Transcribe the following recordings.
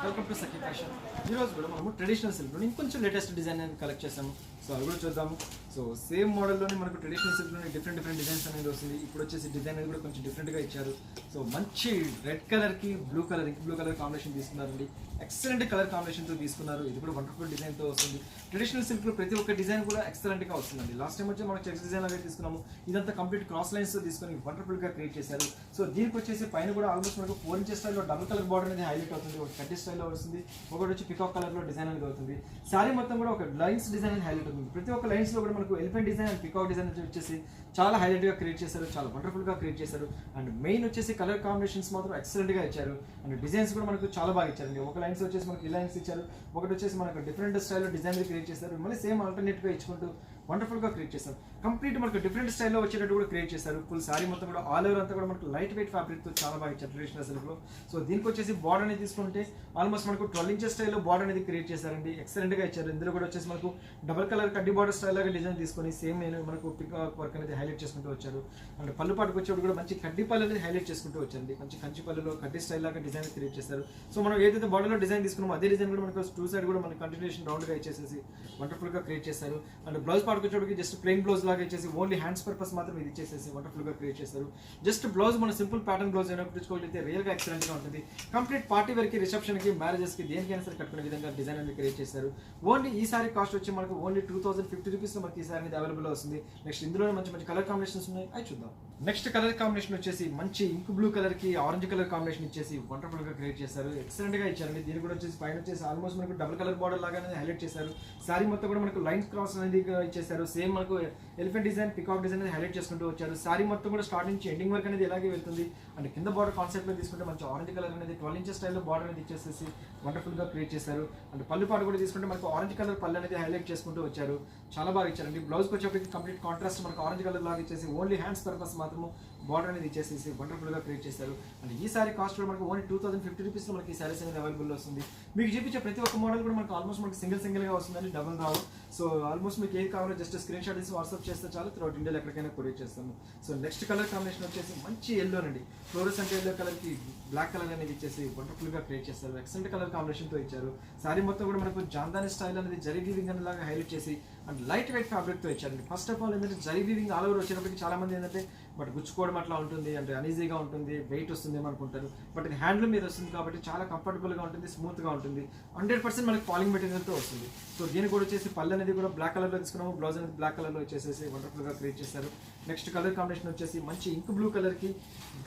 Welcome to Sakhi fashion. ఈరోజు కూడా మనము ట్రెడిషనల్ సిల్క్లో ఇంకొంచెం లేటెస్ట్ డిజైన్ అనేది కలెక్ట్ చేసాము. సో అది కూడా చూద్దాము. సో సేమ్ మోడల్లోనే మనకు ట్రెడిషనల్ సిల్క్లోనే డిఫరెంట్ డిజైన్స్ అనేది వస్తుంది. ఇప్పుడు వచ్చేసి డిజైన్ అనేది కూడా కొంచెం డిఫరెంట్గా ఇచ్చారు. సో మంచి రెడ్ కలర్కి బ్లూ కలర్ కాంబినేషన్ తీసుకున్నారండి. ఎక్సలెంట్ కలర్ కాంబినేషన్తో తీసుకున్నారు. ఇది కూడా వండర్ఫుల్ డిజైన్తో వస్తుంది. ట్రెడిషనల్ సిల్క్లో ప్రతి ఒక్క డిజైన్ కూడా ఎక్సలెంట్గా వస్తుందండి. లాస్ట్ టైం వచ్చి మనం చెక్స్ డిజైన్ అనేది తీసుకున్నాము. ఇదంతా కంప్లీట్ క్రాస్ లైన్స్తో తీసుకొని వండర్ఫుల్గా క్రియేట్ చేశారు. సో దీనికి వచ్చేసి పైన కూడా ఆల్మోస్ట్ మనకు 4 ఇంచెస్ స్టైల్లో డబుల్ కలర్ బార్డర్ అనేది హైలైట్ అవుతుంది. ఒక కట్టి స్టైల్లో వస్తుంది, ఒకటి వచ్చి పికాక్ కలర్లో డిజైన్ అనేది అవుతుంది. సారీ మొత్తం కూడా ఒక లైన్స్ డిజైన్ అనేది హైలైట్ అవుతుంది. ప్రతి ఒక్క లైన్స్లో కూడా మనకు elephant design and peacock design వచ్చేసి చాలా హైలైట్గా క్రియేట్ చేశారు, చాలా వండర్ఫుల్గా క్రియేట్ చేశారు. అండ్ మెయిన్ వచ్చేసి కలర్ కాంబినేషన్స్ మాత్రం ఎక్సలెంట్గా ఇచ్చారు. అండ్ డిజైన్స్ కూడా మనకు చాలా బాగా ఇచ్చారండి. ఒక లైన్స్ వచ్చేసి మనకి లైన్స్ ఇచ్చారు, ఒకటి వచ్చేసి మనకు డిఫరెంట్ స్టైల్లో డిజైన్ క్రియేట్ చేశారు. మళ్ళీ సేమ్ ఆల్టర్నేట్గా ఇచ్చుకుంటూ వండర్ఫుల్గా క్రియేట్ చేశారు. కంప్లీట్ మనకు డిఫరెంట్ స్టైల్లో వచ్చేటట్టు కూడా క్రియేట్ చేశారు. ఫుల్ సారీ మొత్తం కూడా ఆల్ ఓవర్ అంతా కూడా మనకు లైట్ వెయిట్ ఫ్యాబ్రిక్తో చాలా బాగా ఇచ్చారు ట్రెడిషనల్ సిల్క్లో. సో దీనికి వచ్చేసి బార్డర్ అనేది తీసుకుంటే ఆల్మోస్ట్ మనకు 12 ఇంచెస్ స్టైల్లో బార్డర్ అనేది క్రియేట్ చేశారండి. ఎక్సలెంట్గా ఇచ్చారు. ఇందులో కూడా వచ్చేసి మనకు డబల్ కలర్ కడ్డీ బార్డర్ స్టైల్ లాగా డిజైన్ తీసుకొని సేమ్ మనకు పికాక్ వర్క్ అనేది హైలైట్ చేసుకుంటూ వచ్చారు. అండ్ పళ్ళు పాటుకు వచ్చేప్పుడు కూడా మంచి కడ్డీ పళ్ళు అనేది హైలైట్ చేసుకుంటూ వచ్చారండి. మంచి కంచి పళ్ళులో కడ్డీ స్టైల్ లాగా డిజైన్ క్రియేట్ చేశారు. సో మనం ఏదైతే బార్డర్లో డిజైన్ తీసుకున్నామో అదే డిజైన్ కూడా మనకు 2 సైడ్ కూడా మనకి కంటిన్యూషన్ రౌండ్గా ఇచ్చేసేసి వండర్ఫుల్గా క్రియేట్ చేశారు. అండ్ బ్లౌజ్ పాటుకు వచ్చేటికి జస్ట్ ప్లెయిన్ బ్లౌజ్ లాగా ఇచ్చేసి ఓన్లీ హ్యాండ్స్ పర్పస్ మాత్రం ఇది ఇచ్చేసేసి వండర్ఫుల్గా క్రియేట్ చేశారు. జస్ట్ బ్లౌజ్ మన సింపుల్ ప్యాటర్న్ బ్లౌజ్ అయినా కుట్టించుకోగలిగితే రియల్గా ఎక్సలెంట్గా ఉంటుంది. కంప్లీట్ పార్టీ వేర్కి, రిసెప్షన్కి, మ్యారేజెస్కి దేనికైనా సరే కట్టుకునే విధంగా డిజైన్ అనేది క్రియేట్ చేశారు. ఓన్లీ ఈ సారీ కాస్ట్ వచ్చి మనకు ఓన్లీ 2050 రూపీస్లో మనకి ఈ సారీ అనేది అవైలబుల్ వస్తుంది. నెక్స్ట్ ఇందులోనే మంచి కలర్ కాంబినేషన్స్ ఉన్నాయి, అవి చూద్దాం. నెక్స్ట్ కలర్ కాంబినేషన్ వచ్చేసి మంచి ఇంక్ బ్లూ కలర్కి ఆరెంజ్ కలర్ కాంబినేషన్ ఇచ్చేసి వండర్ఫుల్గా క్రియేట్ చేశారు. ఎక్సలెంట్గా ఇచ్చారండి. దీని కూడా వచ్చేసి పైన వచ్చేసి ఆల్మోస్ట్ మనకు డబుల్ కలర్ బార్డర్ లాగా హైలైట్ చేశారు. సారీ మొత్తం కూడా మనకు లైన్స్ క్రాస్ అనేది ఇచ్చేసారు. సేమ్ మనకు ఎలిఫెంట్ డిజైన్, పికాక్ డిజైన్ అనేది హైలైట్ చేసుకుంటూ వచ్చారు. సారీ మొత్తం కూడా స్టార్ట్ నుంచి ఎండింగ్ వరకు అనేది ఇలాగే వెళ్తుంది. అండ్ కింద బార్డర్ కాన్సెప్ట్లో తీసుకుంటే మంచి ఆరెంజ్ కలర్ అనేది 12 ఇంచెస్ స్టైల్లో బార్డర్ అనేది ఇచ్చేసేసి వండర్ఫుల్గా క్రియేట్ చేశారు. అండ్ పళ్ళు పాటు కూడా తీసుకుంటే మనకు ఆరెంజ్ కలర్ పళ్ళు అనేది హైలైట్ చేసుకుంటూ వచ్చారు. చాలా బాగా ఇచ్చారండి. బ్లౌజ్కి వచ్చేప్పటికి కంప్లీట్ కాంట్రాస్ట్ మనకు ఆరెంజ్ కలర్ లాగా ఇచ్చేసి ఓన్లీ హ్యాండ్స్ పర్పస్ మాత్రము బార్డర్ అనేది ఇచ్చేసేసి వండర్ఫుల్గా క్రియేట్ చేశారు. అండ్ ఈ సారీ కాస్ట్ కూడా మనకు ఓన్లీ 2050 రూపీస్లో మనకి ఈ సారీస్ అనేది అవైలబుల్ వస్తుంది. మీకు చూపించే ప్రతి ఒక్క మోడల్ కూడా మనకు ఆల్మోస్ట్ మనకి సింగిల్గా వస్తుందండి, డబుల్ రావు. సో ఆల్మోస్ట్ మీకు ఏది కావాలో జస్ట్ స్క్రీన్ షాట్ తీసి వాట్సాప్ చేస్తే చాలు, త్రూఅవుట్ ఇండియాలో ఎక్కడికైనా కొరియర్ చేస్తాము. సో నెక్స్ట్ కలర్ కాంబినేషన్ వచ్చేసి మంచి ఎల్లో అండి. ఫ్లోరసెంట్ ఎల్లో కలర్కి బ్లాక్ కలర్ అనేది ఇచ్చేసి వండర్ఫుల్గా క్రియేట్ చేస్తారు. ఎక్సలెంట్ కలర్ కాంబినేషన్తో ఇచ్చారు. సారీ మొత్తం కూడా మనకు జాందాని స్టైల్ అనేది జరీ వీవింగ్ అనేలాగా హైలైట్ చేసి అండ్ లైట్ వెయిట్ ఫ్యాబ్రిక్తో ఇచ్చారండి. ఫస్ట్ ఆఫ్ ఆల్ ఏంటంటే జరీ వీవింగ్ ఆల్ ఓవర్ వచ్చేటప్పటికి చాలా మంది ఏంటంటే బట్ గుచ్చుకోవడం అట్లా ఉంటుంది, అంటే అనీజీగా ఉంటుంది, వెయిట్ వస్తుంది అనుకుంటారు. బట్ ఇది హ్యాండ్లూమ్ మీద వస్తుంది కాబట్టి చాలా కంఫర్టబుల్గా ఉంటుంది, స్మూత్గా ఉంటుంది. 100% మనకి పాలింగ్ మెటీరియల్తో వస్తుంది. సో దీనికి కూడా వచ్చేసి పళ్ళు అనేది కూడా బ్లాక్ కలర్లో తీసుకున్నాము. బ్లౌజ్ అనేది బ్లాక్ కలర్లో వచ్చేసేసి వండర్ఫుల్గా క్రియేట్ చేశారు. నెక్స్ట్ కలర్ కాంబినేషన్ వచ్చేసి మంచి ఇంక్ బ్లూ కలర్కి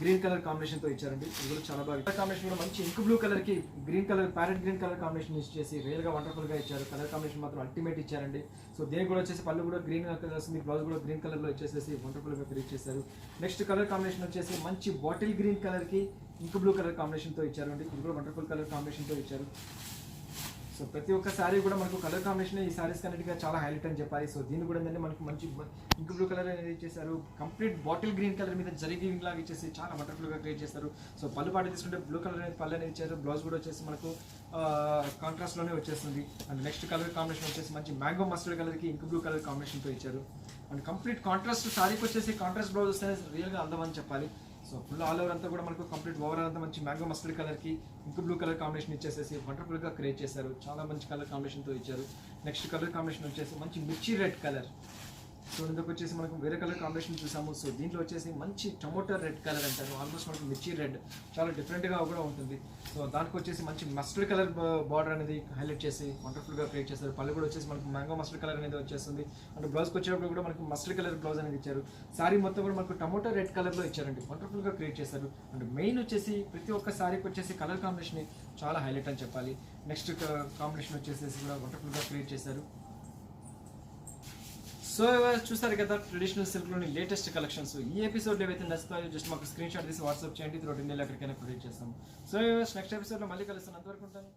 గ్రీన్ కలర్ కాంబినేషన్తో ఇచ్చారండి. ఇది కూడా చాలా బాగా కలర్ కాంబినేషన్ కూడా మంచి ఇంక్ బ్లూ కలర్కి green colour, parrot green colour combination ఇచ్చేసి రియల్గా వండర్ఫుల్గా ఇచ్చారు. కలర్ కాంబినేషన్ మాత్రం అల్టిమేట్ ఇచ్చారండి. సో దీనికి కూడా వచ్చేసి పళ్ళు కూడా గ్రీన్ కలర్ వస్తుంది, బ్లౌజ్ కూడా గ్రీన్ కలర్లో వచ్చేసేసి వండర్ఫుల్గా క్రియేట్ చేశారు. నెక్స్ట్ కలర్ కాంబినేషన్ వచ్చేసి మంచి బాటిల్ గ్రీన్ కలర్కి ఇంక్ బ్లూ కలర్ కాంబినేషన్తో ఇచ్చారు అండి. ఇది కూడా వండర్ఫుల్ కలర్ కాంబినేషన్తో ఇచ్చారు. సో ప్రతి ఒక్క శారీ కూడా మనకు కలర్ కాంబినేషన్ ఈ శారీస్ కన్నిటిగా చాలా హైలైట్ అని చెప్పాలి. సో దీన్ని కూడా ఏంటంటే మనకు మంచి ఇంక్ బ్లూ కలర్ అనేది ఇచ్చేసారు. కంప్లీట్ బాటిల్ గ్రీన్ కలర్ మీద జరీ వీవింగ్ లాగా ఇచ్చేసి చాలా వండర్ఫుల్గా క్రియేట్ చేస్తారు. సో పళ్ళు పాటు తీసుకుంటే బ్లూ కలర్ అనేది పళ్ళు అనేది ఇచ్చారు. బ్లౌజ్ కూడా వచ్చేసి మనకు కాంట్రాస్ట్లోనే వచ్చేస్తుంది. అండ్ నెక్స్ట్ కలర్ కాంబినేషన్ వచ్చేసి మంచి మ్యాంగో మస్టర్డ్ కలర్కి ఇంక్ బ్లూ కలర్ కాంబినేషన్తో ఇచ్చారు. అండ్ కంప్లీట్ కాంట్రాస్ట్ శారీకి వచ్చేసి కాంట్రాస్ట్ బ్లౌజ్ వస్తేనే రియల్గా అందమని చెప్పాలి. సో ఫుల్ ఆల్ ఓవర్ అంతా కూడా మనకు కంప్లీట్ ఓవరాల్ అంతా మంచి మ్యాంగో మస్టర్డ్ కలర్కి ఇంక్ బ్లూ కలర్ కాంబినేషన్ ఇచ్చేసేసి వండర్ఫుల్గా క్రియేట్ చేశారు. చాలా మంచి కలర్ కాంబినేషన్తో ఇచ్చారు. నెక్స్ట్ కలర్ కాంబినేషన్ వచ్చేసి మంచి మిర్చి రెడ్ కలర్. సో ఇందుకు వచ్చేసి మనకు వేరే కలర్ కాంబినేషన్ చూసాము. సో దీంట్లో వచ్చేసి మంచి టొమాటో రెడ్ కలర్ అంటారు. ఆల్మోస్ట్ మనకు మిర్చి రెడ్ చాలా డిఫరెంట్గా కూడా ఉంటుంది. సో దానికి వచ్చేసి మంచి మస్టర్డ్ కలర్ బార్డర్ అనేది హైలైట్ చేసి వండర్ఫుల్గా క్రియేట్ చేస్తారు. పళ్ళు కూడా వచ్చేసి మనకు మ్యాంగో మస్టర్డ్ కలర్ అనేది వచ్చేస్తుంది. అండ్ బ్లౌజ్కి వచ్చేటప్పుడు కూడా మనకు మస్టర్డ్ కలర్ బ్లౌజ్ అనేది ఇచ్చారు. సారీ మొత్తం కూడా మనకు టొమాటో రెడ్ కలర్లో ఇచ్చారండి. వండర్ఫుల్గా క్రియేట్ చేస్తారు. అండ్ మెయిన్ వచ్చేసి ప్రతి ఒక్క సారీకి వచ్చేసి కలర్ కాంబినేషన్ చాలా హైలైట్ అని చెప్పాలి. నెక్స్ట్ కాంబినేషన్ వచ్చేసి కూడా వండర్ఫుల్గా క్రియేట్ చేశారు. సో చూస్తారు కదా ట్రెడిషనల్ సిల్క్లోని లేటెస్ట్ కలెక్షన్స్. ఈ ఎపిసోడ్లో ఏవైతే నచ్చుతాయో జస్ట్ మాకు స్క్రీన్ షాట్ తీసి వాట్సాప్ చేయండి, త్రూఅవుట్ ఇండియాలో ఎక్కడికైనా ప్రొవైడ్ చేస్తాము. సో నెక్స్ట్ ఎపిసోడ్లో మళ్ళీ కలుస్తాను. అంతవరకు ఉంటాను.